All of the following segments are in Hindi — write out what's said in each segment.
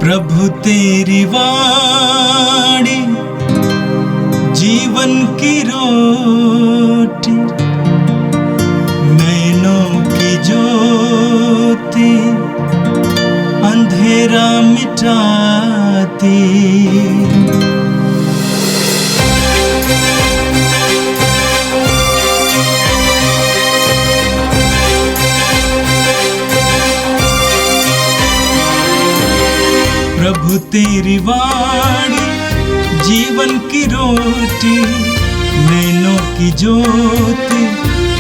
प्रभु तेरी वाणी जीवन की रोटी, नैनों की ज्योति अंधेरा मिटाती। प्रभु तेरी वाणी जीवन की रोटी, नैनों की ज्योति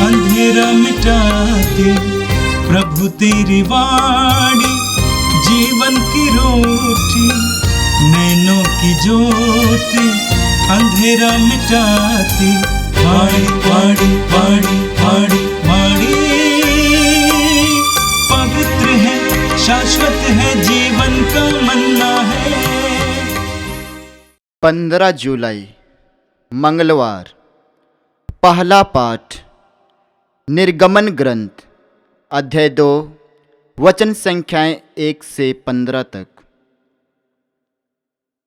अंधेरा मिटाती। प्रभु तेरी वाणी जीवन की रोटी, नैनों की ज्योति अंधेरा मिटाती। वाणी वाणी वाणी वाणी वाणी पवित्र है, शाश्वत है, जीवन का मन्ना है। 15 जुलाई मंगलवार। पहला पाठ निर्गमन ग्रंथ अध्याय 2 वचन संख्याएं 1 से 15 तक।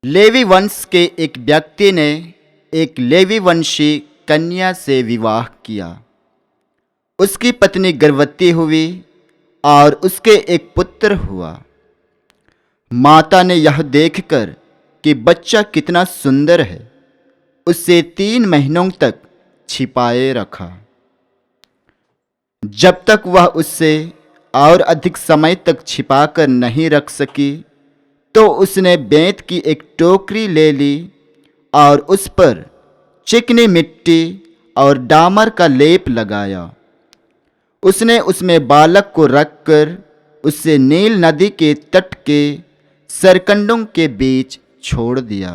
लेवी वंश के एक व्यक्ति ने एक लेवी वंशी कन्या से विवाह किया। उसकी पत्नी गर्भवती हुई और उसके एक पुत्र हुआ। माता ने यह देखकर कि बच्चा कितना सुंदर है, उसे 3 महीनों तक छिपाए रखा। जब तक वह उससे और अधिक समय तक छिपाकर नहीं रख सकी, तो उसने बेंत की एक टोकरी ले ली और उस पर चिकनी मिट्टी और डामर का लेप लगाया। उसने उसमें बालक को रखकर उसे नील नदी के तट के सरकंडों के बीच छोड़ दिया।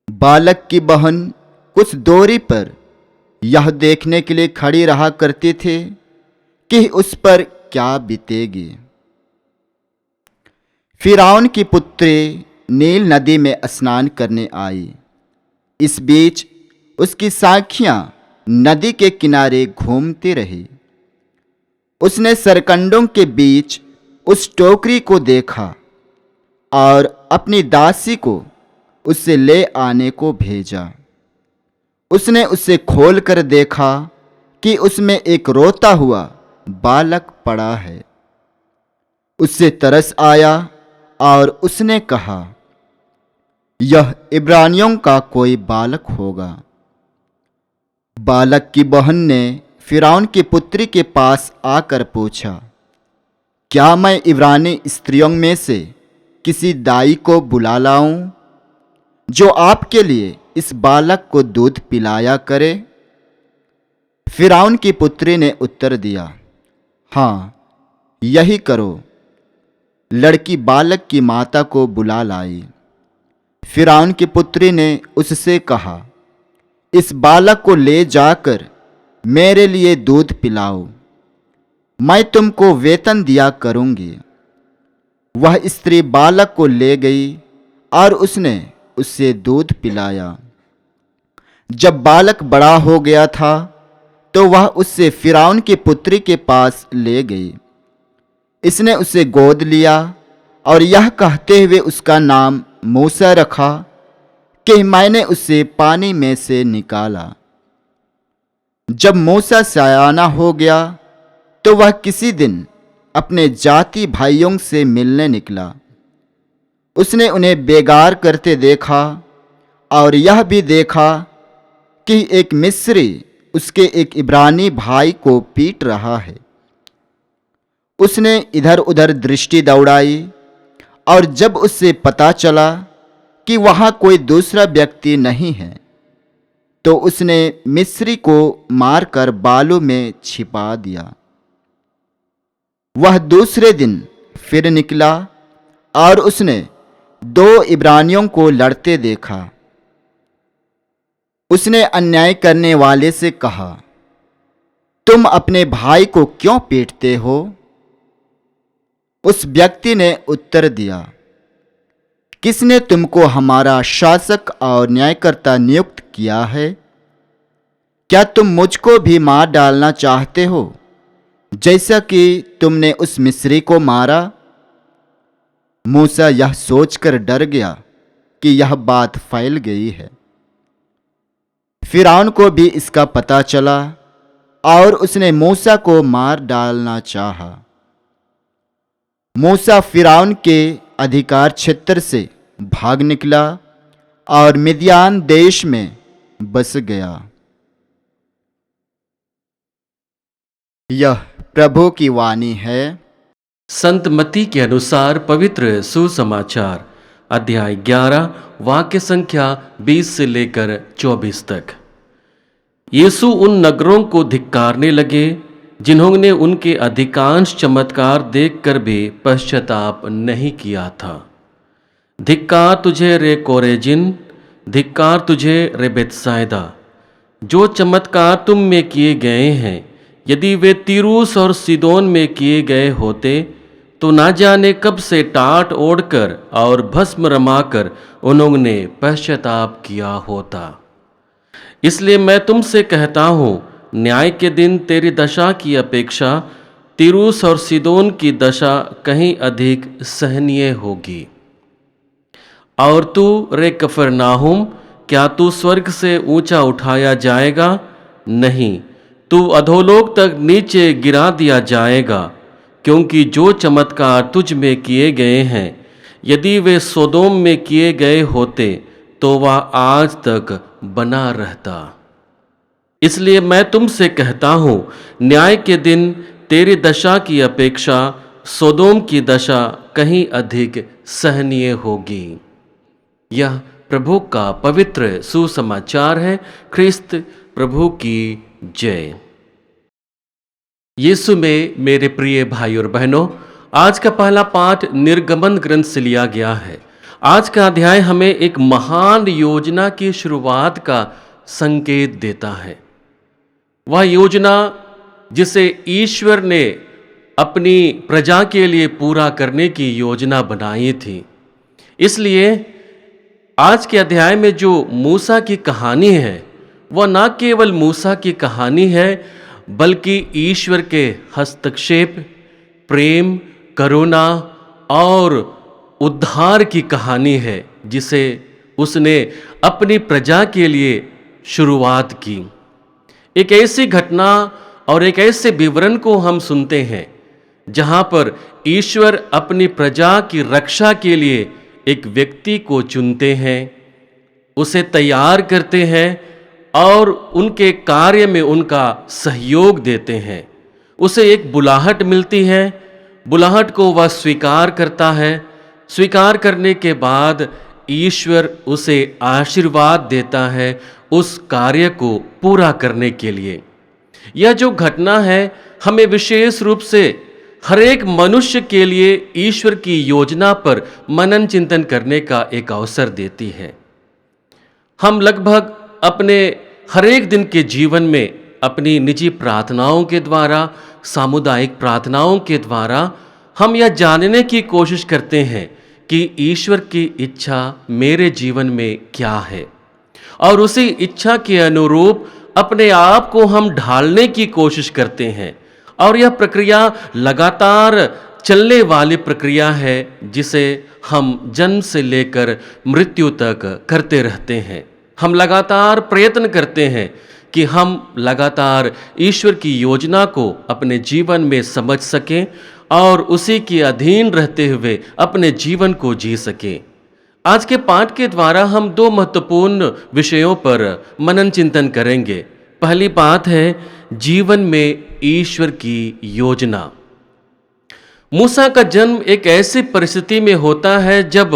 बालक की बहन कुछ दूरी पर यह देखने के लिए खड़ी रहा करती थी कि उस पर क्या बीतेगी। फिरौन की पुत्री नील नदी में स्नान करने आई। इस बीच उसकी साखियां नदी के किनारे घूमती रही। उसने सरकंडों के बीच उस टोकरी को देखा और अपनी दासी को उससे ले आने को भेजा। उसने उसे खोलकर देखा कि उसमें एक रोता हुआ बालक पड़ा है। उससे तरस आया और उसने कहा, यह इब्रानियों का कोई बालक होगा। बालक की बहन ने फिरौन की पुत्री के पास आकर पूछा, क्या मैं इब्रानी स्त्रियों में से किसी दाई को बुला लाऊं जो आपके लिए इस बालक को दूध पिलाया करे? फिरौन की पुत्री ने उत्तर दिया, हाँ, यही करो। लड़की बालक की माता को बुला लाई। फिरौन की पुत्री ने उससे कहा, इस बालक को ले जाकर मेरे लिए दूध पिलाओ, मैं तुमको वेतन दिया करूंगी। वह स्त्री बालक को ले गई और उसने उससे दूध पिलाया। जब बालक बड़ा हो गया था तो वह उससे फिरौन की पुत्री के पास ले गई। इसने उसे गोद लिया और यह कहते हुए उसका नाम मूसा रखा कि मैंने उसे पानी में से निकाला। जब मूसा सयाना हो गया तो वह किसी दिन अपने जाति भाइयों से मिलने निकला। उसने उन्हें बेगार करते देखा और यह भी देखा कि एक मिस्री उसके एक इब्रानी भाई को पीट रहा है। उसने इधर उधर दृष्टि दौड़ाई और जब उससे पता चला कि वहाँ कोई दूसरा व्यक्ति नहीं है, तो उसने मिस्री को मारकर बालू में छिपा दिया। वह दूसरे दिन फिर निकला और उसने 2 इब्रानियों को लड़ते देखा। उसने अन्याय करने वाले से कहा, तुम अपने भाई को क्यों पीटते हो? उस व्यक्ति ने उत्तर दिया, किसने तुमको हमारा शासक और न्यायकर्ता नियुक्त किया है? क्या तुम मुझको भी मार डालना चाहते हो, जैसा कि तुमने उस मिस्री को मारा? मूसा यह सोचकर डर गया कि यह बात फैल गई है। फिरौन को भी इसका पता चला और उसने मूसा को मार डालना चाहा। मूसा फिरौन के अधिकार क्षेत्र से भाग निकला और मिद्यान देश में बस गया। यह प्रभु की वाणी है। संत मत्ती के अनुसार पवित्र सुसमाचार अध्याय 11 वाक्य संख्या 20 से लेकर 24 तक। यीशु उन नगरों को धिक्कारने लगे जिन्होंने उनके अधिकांश चमत्कार देखकर भी पश्चाताप नहीं किया था। धिक्कार तुझे रे कोरेजिन, धिक्कार तुझे रे बेतसाइदा। जो चमत्कार तुम में किए गए हैं, यदि वे तीरूस और सीदोन में किए गए होते तो ना जाने कब से टाट ओढ़कर और भस्म रमाकर उन्होंने पश्चाताप किया होता। इसलिए मैं तुमसे कहता हूँ, न्याय के दिन तेरी दशा की अपेक्षा तीरूस और सीदोन की दशा कहीं अधिक सहनीय होगी। और तू रे कफरनाहुम, क्या तू स्वर्ग से ऊंचा उठाया जाएगा? नहीं, तू अधोलोक तक नीचे गिरा दिया जाएगा। क्योंकि जो चमत्कार तुझ में किए गए हैं, यदि वे सोदोम में किए गए होते तो वह आज तक बना रहता। इसलिए मैं तुमसे कहता हूँ, न्याय के दिन तेरी दशा की अपेक्षा सोदोम की दशा कहीं अधिक सहनीय होगी। यह प्रभु का पवित्र सुसमाचार है। ख्रिस्त प्रभु की जय। यीशु में मेरे प्रिय भाई और बहनों, आज का पहला पाठ निर्गमन ग्रंथ से लिया गया है। आज का अध्याय हमें एक महान योजना की शुरुआत का संकेत देता है। वह योजना जिसे ईश्वर ने अपनी प्रजा के लिए पूरा करने की योजना बनाई थी। इसलिए आज के अध्याय में जो मूसा की कहानी है, वह न केवल मूसा की कहानी है, बल्कि ईश्वर के हस्तक्षेप, प्रेम, करुणा और उद्धार की कहानी है, जिसे उसने अपनी प्रजा के लिए शुरुआत की। एक ऐसी घटना और एक ऐसे विवरण को हम सुनते हैं जहां पर ईश्वर अपनी प्रजा की रक्षा के लिए एक व्यक्ति को चुनते हैं, उसे तैयार करते हैं और उनके कार्य में उनका सहयोग देते हैं। उसे एक बुलाहट मिलती है, बुलाहट को वह स्वीकार करता है। स्वीकार करने के बाद ईश्वर उसे आशीर्वाद देता है उस कार्य को पूरा करने के लिए। यह जो घटना है हमें विशेष रूप से हर एक मनुष्य के लिए ईश्वर की योजना पर मनन चिंतन करने का एक अवसर देती है। हम लगभग अपने हर एक दिन के जीवन में अपनी निजी प्रार्थनाओं के द्वारा, सामुदायिक प्रार्थनाओं के द्वारा हम यह जानने की कोशिश करते हैं कि ईश्वर की इच्छा मेरे जीवन में क्या है, और उसी इच्छा के अनुरूप अपने आप को हम ढालने की कोशिश करते हैं। और यह प्रक्रिया लगातार चलने वाली प्रक्रिया है, जिसे हम जन्म से लेकर मृत्यु तक करते रहते हैं। हम लगातार प्रयत्न करते हैं कि हम लगातार ईश्वर की योजना को अपने जीवन में समझ सकें और उसी के अधीन रहते हुए अपने जीवन को जी सकें। आज के पाठ के द्वारा हम दो महत्वपूर्ण विषयों पर मनन चिंतन करेंगे। पहली बात है जीवन में ईश्वर की योजना। मूसा का जन्म एक ऐसी परिस्थिति में होता है जब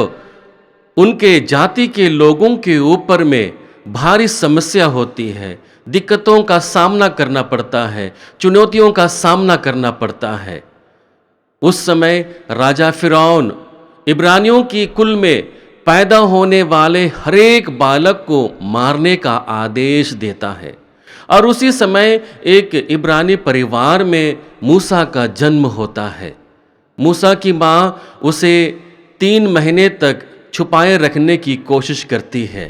उनके जाति के लोगों के ऊपर में भारी समस्या होती है, दिक्कतों का सामना करना पड़ता है, चुनौतियों का सामना करना पड़ता है। उस समय राजा फिरौन इब्रानियों की कुल में पैदा होने वाले हर एक बालक को मारने का आदेश देता है। और उसी समय एक इब्रानी परिवार में मूसा का जन्म होता है। मूसा की माँ उसे 3 महीने तक छुपाए रखने की कोशिश करती है।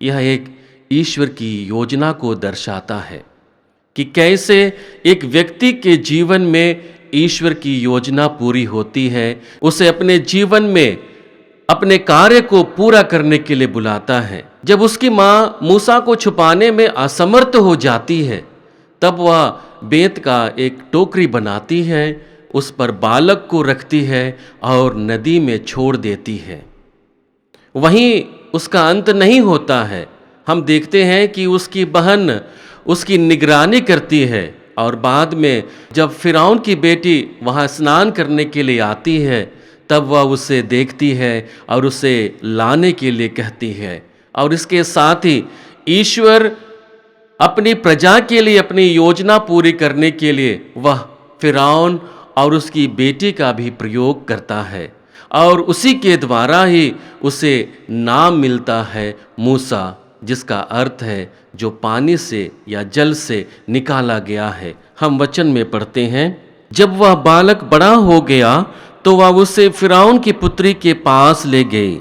यह एक ईश्वर की योजना को दर्शाता है कि कैसे एक व्यक्ति के जीवन में ईश्वर की योजना पूरी होती है, उसे अपने जीवन में अपने कार्य को पूरा करने के लिए बुलाता है। जब उसकी माँ मूसा को छुपाने में असमर्थ हो जाती है, तब वह बेंत का एक टोकरी बनाती है, उस पर बालक को रखती है और नदी में छोड़ देती है। वहीं उसका अंत नहीं होता है। हम देखते हैं कि उसकी बहन उसकी निगरानी करती है और बाद में जब फिरौन की बेटी वहाँ स्नान करने के लिए आती है, तब वह उसे देखती है और उसे लाने के लिए कहती है। और इसके साथ ही ईश्वर अपनी प्रजा के लिए अपनी योजना पूरी करने के लिए वह फिरौन और उसकी बेटी का भी प्रयोग करता है और उसी के द्वारा ही उसे नाम मिलता है मूसा, जिसका अर्थ है जो पानी से या जल से निकाला गया है। हम वचन में पढ़ते हैं, जब वह बालक बड़ा हो गया तो वह उसे फिरौन की पुत्री के पास ले गई।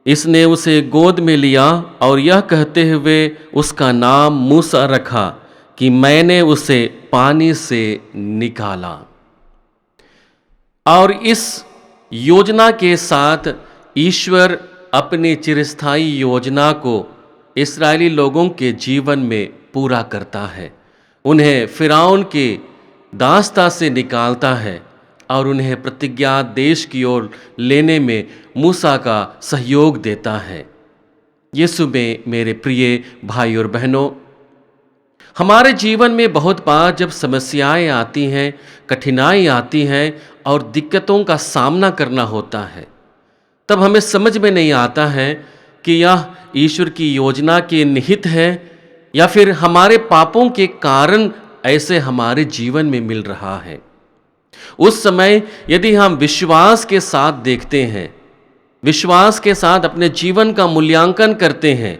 इसने उसे गोद में लिया और यह कहते हुए उसका नाम मूसा रखा कि मैंने उसे पानी से निकाला। और इस योजना के साथ ईश्वर अपनी चिरस्थायी योजना को इस्राएली लोगों के जीवन में पूरा करता है। उन्हें फिरौन के दास्ता से निकालता है और उन्हें प्रतिज्ञा देश की ओर लेने में मूसा का सहयोग देता है। यीशु में मेरे प्रिय भाई और बहनों, हमारे जीवन में बहुत बार जब समस्याएं आती हैं, कठिनाई आती हैं और दिक्कतों का सामना करना होता है, तब हमें समझ में नहीं आता है कि यह ईश्वर की योजना के निहित है या फिर हमारे पापों के कारण ऐसे हमारे जीवन में मिल रहा है। उस समय यदि हम विश्वास के साथ देखते हैं, विश्वास के साथ अपने जीवन का मूल्यांकन करते हैं,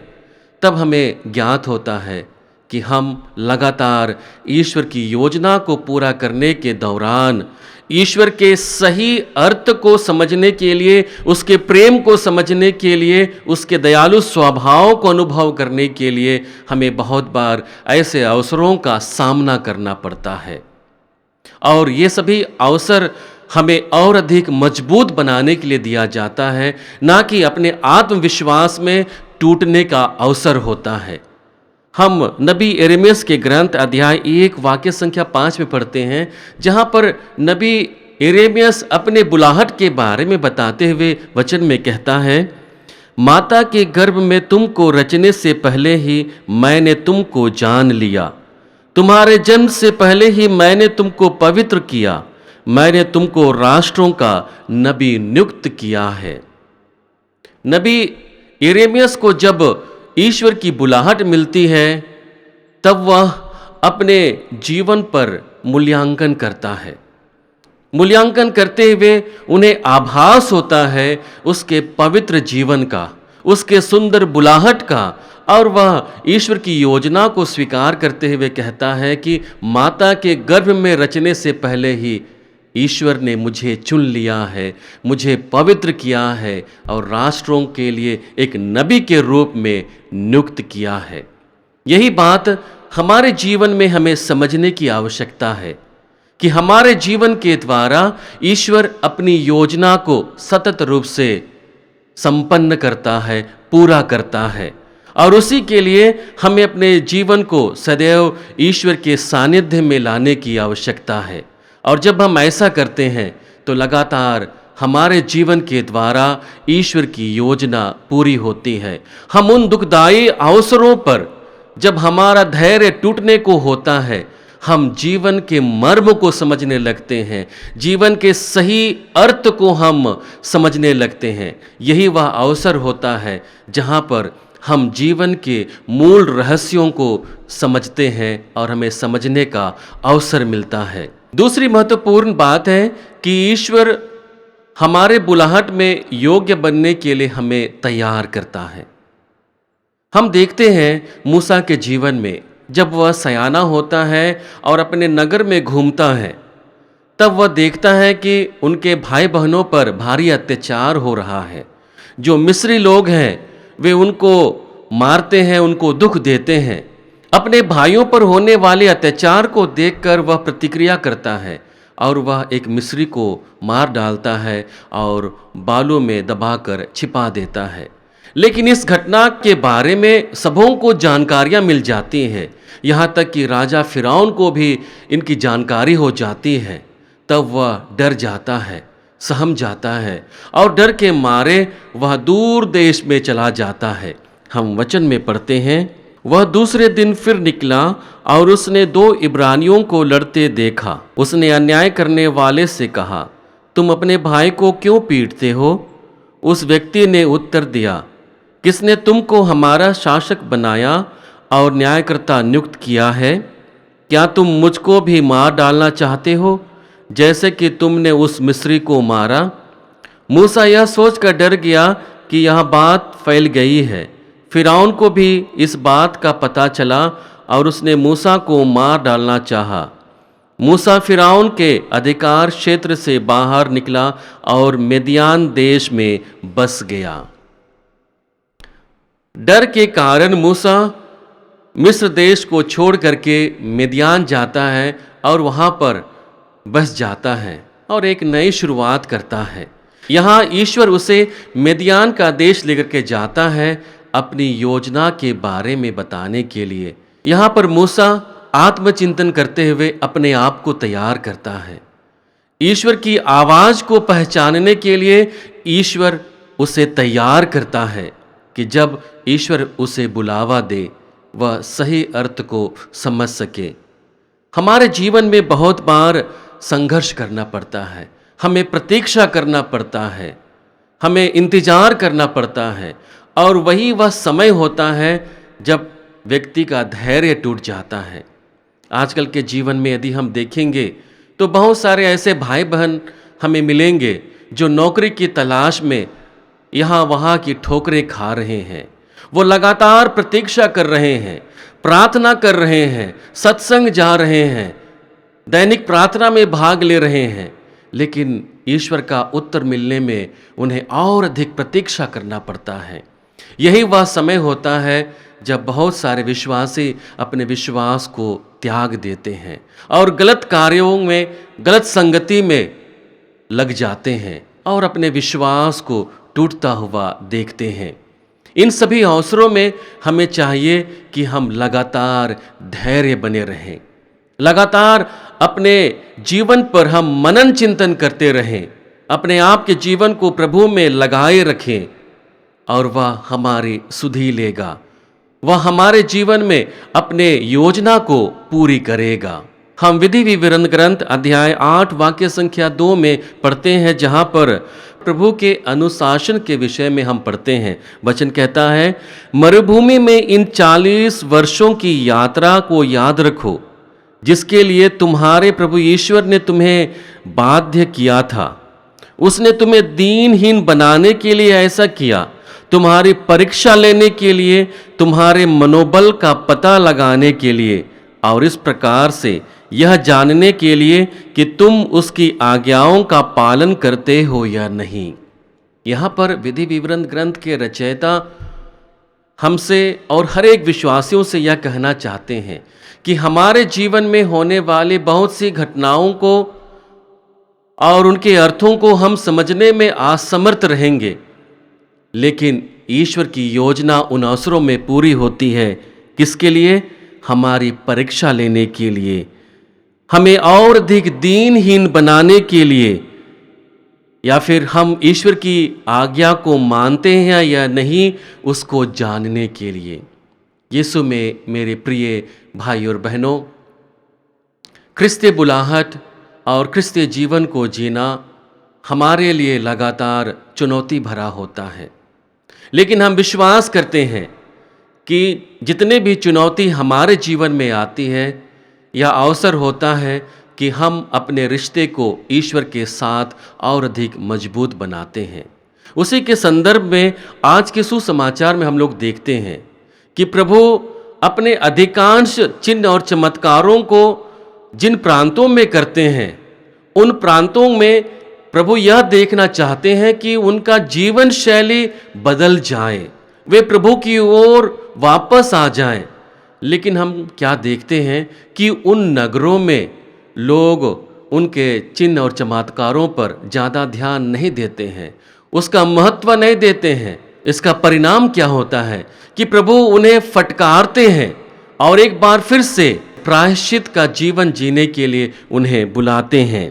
तब हमें ज्ञात होता है कि हम लगातार ईश्वर की योजना को पूरा करने के दौरान ईश्वर के सही अर्थ को समझने के लिए, उसके प्रेम को समझने के लिए, उसके दयालु स्वभाव को अनुभव करने के लिए हमें बहुत बार ऐसे अवसरों का सामना करना पड़ता है। और ये सभी अवसर हमें और अधिक मजबूत बनाने के लिए दिया जाता है, ना कि अपने आत्मविश्वास में टूटने का अवसर होता है। हम नबी यिर्मयाह के ग्रंथ अध्याय 1 वाक्य संख्या 5 में पढ़ते हैं, जहाँ पर नबी यिर्मयाह अपने बुलाहट के बारे में बताते हुए वचन में कहता है, माता के गर्भ में तुमको रचने से पहले ही मैंने तुमको जान लिया, तुम्हारे जन्म से पहले ही मैंने तुमको पवित्र किया, मैंने तुमको राष्ट्रों का नबी नियुक्त किया है। नबी यिर्मयाह को जब ईश्वर की बुलाहट मिलती है, तब वह अपने जीवन पर मूल्यांकन करता है। मूल्यांकन करते हुए उन्हें आभास होता है उसके पवित्र जीवन का, उसके सुंदर बुलाहट का, और वह ईश्वर की योजना को स्वीकार करते हुए कहता है कि माता के गर्भ में रचने से पहले ही ईश्वर ने मुझे चुन लिया है, मुझे पवित्र किया है और राष्ट्रों के लिए एक नबी के रूप में नियुक्त किया है। यही बात हमारे जीवन में हमें समझने की आवश्यकता है कि हमारे जीवन के द्वारा ईश्वर अपनी योजना को सतत रूप से संपन्न करता है, पूरा करता है, और उसी के लिए हमें अपने जीवन को सदैव ईश्वर के सानिध्य में लाने की आवश्यकता है। और जब हम ऐसा करते हैं तो लगातार हमारे जीवन के द्वारा ईश्वर की योजना पूरी होती है। हम उन दुखदायी अवसरों पर जब हमारा धैर्य टूटने को होता है, हम जीवन के मर्म को समझने लगते हैं, जीवन के सही अर्थ को हम समझने लगते हैं। यही वह अवसर होता है जहाँ पर हम जीवन के मूल रहस्यों को समझते हैं और हमें समझने का अवसर मिलता है। दूसरी महत्वपूर्ण बात है कि ईश्वर हमारे बुलाहट में योग्य बनने के लिए हमें तैयार करता है। हम देखते हैं मूसा के जीवन में जब वह सयाना होता है और अपने नगर में घूमता है, तब वह देखता है कि उनके भाई बहनों पर भारी अत्याचार हो रहा है। जो मिस्री लोग हैं वे उनको मारते हैं, उनको दुख देते हैं। अपने भाइयों पर होने वाले अत्याचार को देखकर वह प्रतिक्रिया करता है और वह एक मिस्री को मार डालता है और बालों में दबाकर छिपा देता है। लेकिन इस घटना के बारे में सबों को जानकारियां मिल जाती हैं, यहाँ तक कि राजा फिरौन को भी इनकी जानकारी हो जाती है। तब वह डर जाता है, सहम जाता है और डर के मारे वह दूर देश में चला जाता है। हम वचन में पढ़ते हैं, वह दूसरे दिन फिर निकला और उसने 2 इब्रानियों को लड़ते देखा। उसने अन्याय करने वाले से कहा, तुम अपने भाई को क्यों पीटते हो? उस व्यक्ति ने उत्तर दिया, किसने तुमको हमारा शासक बनाया और न्यायकर्ता नियुक्त किया है? क्या तुम मुझको भी मार डालना चाहते हो, जैसे कि तुमने उस मिस्री को मारा? मूसा यह सोचकर डर गया कि यह बात फैल गई है। फिरौन को भी इस बात का पता चला और उसने मूसा को मार डालना चाहा। मूसा फिरौन के अधिकार क्षेत्र से बाहर निकला और मिद्यान देश में बस गया। डर के कारण मूसा मिस्र देश को छोड़ करके मिद्यान जाता है और वहाँ पर बस जाता है और एक नई शुरुआत करता है। यहाँ ईश्वर उसे मिद्यान का देश लेकर के जाता है अपनी योजना के बारे में बताने के लिए। यहाँ पर मूसा आत्मचिंतन करते हुए अपने आप को तैयार करता है। ईश्वर की आवाज़ को पहचानने के लिए ईश्वर उसे तैयार करता है कि जब ईश्वर उसे बुलावा दे वह सही अर्थ को समझ सके। हमारे जीवन में बहुत बार संघर्ष करना पड़ता है, हमें प्रतीक्षा करना पड़ता है, हमें इंतजार करना पड़ता है और वही वह समय होता है जब व्यक्ति का धैर्य टूट जाता है। आजकल के जीवन में यदि हम देखेंगे तो बहुत सारे ऐसे भाई बहन हमें मिलेंगे जो नौकरी की तलाश में यहाँ वहाँ की ठोकरें खा रहे हैं। वो लगातार प्रतीक्षा कर रहे हैं, प्रार्थना कर रहे हैं, सत्संग जा रहे हैं, दैनिक प्रार्थना में भाग ले रहे हैं, लेकिन ईश्वर का उत्तर मिलने में उन्हें और अधिक प्रतीक्षा करना पड़ता है। यही वह समय होता है जब बहुत सारे विश्वासी अपने विश्वास को त्याग देते हैं और गलत कार्यों में, गलत संगति में लग जाते हैं और अपने विश्वास को टूटता हुआ देखते हैं। इन सभी अवसरों में हमें चाहिए कि हम लगातार धैर्य बने रहें, लगातार अपने जीवन पर हम मनन चिंतन करते रहें, अपने आप के जीवन को प्रभु में लगाए रखें और वह हमारी सुधि लेगा, वह हमारे जीवन में अपने योजना को पूरी करेगा। हम विधि विवरण ग्रंथ अध्याय 8 वाक्य संख्या 2 में पढ़ते हैं, जहाँ पर प्रभु के अनुशासन के विषय में हम पढ़ते हैं। वचन कहता है, मरुभूमि में इन 40 वर्षों की यात्रा को याद रखो जिसके लिए तुम्हारे प्रभु ईश्वर ने तुम्हें बाध्य किया था। उसने तुम्हें दीनहीन बनाने के लिए ऐसा किया, तुम्हारी परीक्षा लेने के लिए, तुम्हारे मनोबल का पता लगाने के लिए और इस प्रकार से यह जानने के लिए कि तुम उसकी आज्ञाओं का पालन करते हो या नहीं। यहाँ पर विधि विवरण ग्रंथ के रचयिता हमसे और हर एक विश्वासियों से यह कहना चाहते हैं कि हमारे जीवन में होने वाली बहुत सी घटनाओं को और उनके अर्थों को हम समझने में असमर्थ रहेंगे, लेकिन ईश्वर की योजना उन अवसरों में पूरी होती है। किसके लिए? हमारी परीक्षा लेने के लिए, हमें और अधिक दीनहीन बनाने के लिए, या फिर हम ईश्वर की आज्ञा को मानते हैं या नहीं उसको जानने के लिए। यीशु में मेरे प्रिय भाई और बहनों, क्रिस्तीय बुलाहट और क्रिस्तीय जीवन को जीना हमारे लिए लगातार चुनौती भरा होता है, लेकिन हम विश्वास करते हैं कि जितने भी चुनौती हमारे जीवन में आती है, यह अवसर होता है कि हम अपने रिश्ते को ईश्वर के साथ और अधिक मजबूत बनाते हैं। उसी के संदर्भ में आज के सुसमाचार में हम लोग देखते हैं कि प्रभु अपने अधिकांश चिन्ह और चमत्कारों को जिन प्रांतों में करते हैं, उन प्रांतों में प्रभु यह देखना चाहते हैं कि उनका जीवन शैली बदल जाए, वे प्रभु की ओर वापस आ जाएं। लेकिन हम क्या देखते हैं कि उन नगरों में लोग उनके चिन्ह और चमत्कारों पर ज़्यादा ध्यान नहीं देते हैं, उसका महत्व नहीं देते हैं। इसका परिणाम क्या होता है कि प्रभु उन्हें फटकारते हैं और एक बार फिर से प्रायश्चित का जीवन जीने के लिए उन्हें बुलाते हैं।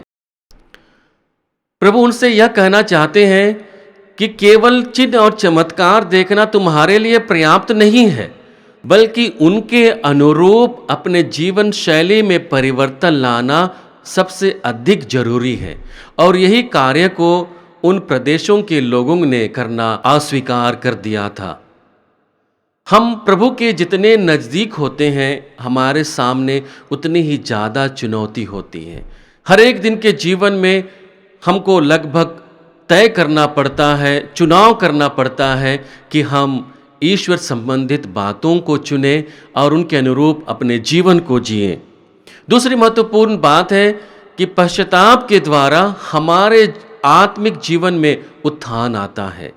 प्रभु उनसे यह कहना चाहते हैं कि केवल चिन्ह और चमत्कार देखना तुम्हारे लिए पर्याप्त नहीं है, बल्कि उनके अनुरूप अपने जीवन शैली में परिवर्तन लाना सबसे अधिक जरूरी है। और यही कार्य को उन प्रदेशों के लोगों ने करना अस्वीकार कर दिया था। हम प्रभु के जितने नज़दीक होते हैं, हमारे सामने उतनी ही ज़्यादा चुनौती होती है। हर एक दिन के जीवन में हमको लगभग तय करना पड़ता है, चुनाव करना पड़ता है कि हम ईश्वर संबंधित बातों को चुनें और उनके अनुरूप अपने जीवन को जिएं। दूसरी महत्वपूर्ण बात है कि पश्चाताप के द्वारा हमारे आत्मिक जीवन में उत्थान आता है।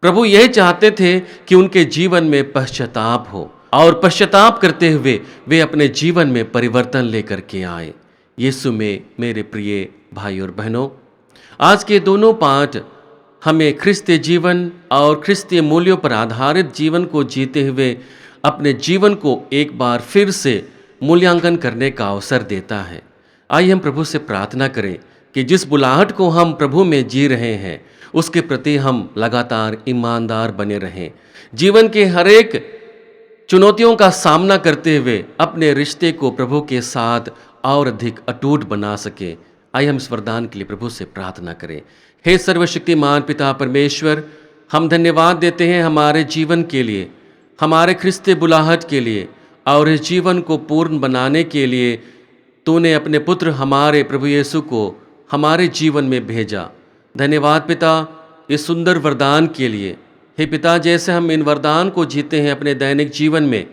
प्रभु यही चाहते थे कि उनके जीवन में पश्चाताप हो और पश्चाताप करते हुए वे अपने जीवन में परिवर्तन लेकर के आए। यीशु में मेरे प्रिय भाई और बहनों, आज के दोनों पाठ हमें ख्रिस्तीय जीवन और ख्रिस्तीय मूल्यों पर आधारित जीवन को जीते हुए अपने जीवन को एक बार फिर से मूल्यांकन करने का अवसर देता है। आइए हम प्रभु से प्रार्थना करें कि जिस बुलाहट को हम प्रभु में जी रहे हैं उसके प्रति हम लगातार ईमानदार बने रहें। जीवन के हर एक चुनौतियों का सामना करते हुए अपने रिश्ते को प्रभु के साथ और अधिक अटूट बना सके। आइए हम इस वरदान के लिए प्रभु से प्रार्थना करें। हे सर्वशक्तिमान पिता परमेश्वर, हम धन्यवाद देते हैं हमारे जीवन के लिए, हमारे ख्रिस्तीय बुलाहट के लिए और इस जीवन को पूर्ण बनाने के लिए तूने अपने पुत्र हमारे प्रभु यीशु को हमारे जीवन में भेजा। धन्यवाद पिता इस सुंदर वरदान के लिए। हे पिता, जैसे हम इन वरदान को जीते हैं अपने दैनिक जीवन में,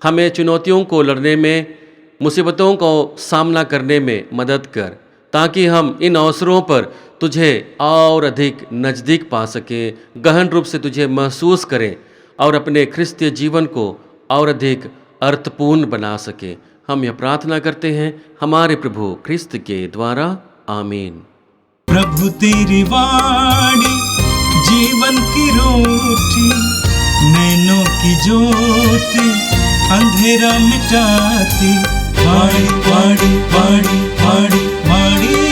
हमें चुनौतियों को लड़ने में, मुसीबतों को सामना करने में मदद कर, ताकि हम इन अवसरों पर तुझे और अधिक नज़दीक पा सकें, गहन रूप से तुझे महसूस करें और अपने ख्रिस्तीय जीवन को और अधिक अर्थपूर्ण बना सकें। हम यह प्रार्थना करते हैं हमारे प्रभु ख्रिस्त के द्वारा, आमीन। प्रभु तेरी वाणी जीवन की रोटी, नैनों की ज्योति अंधेरा मिटाती। वाणी वाणी वाणी वाणी वाणी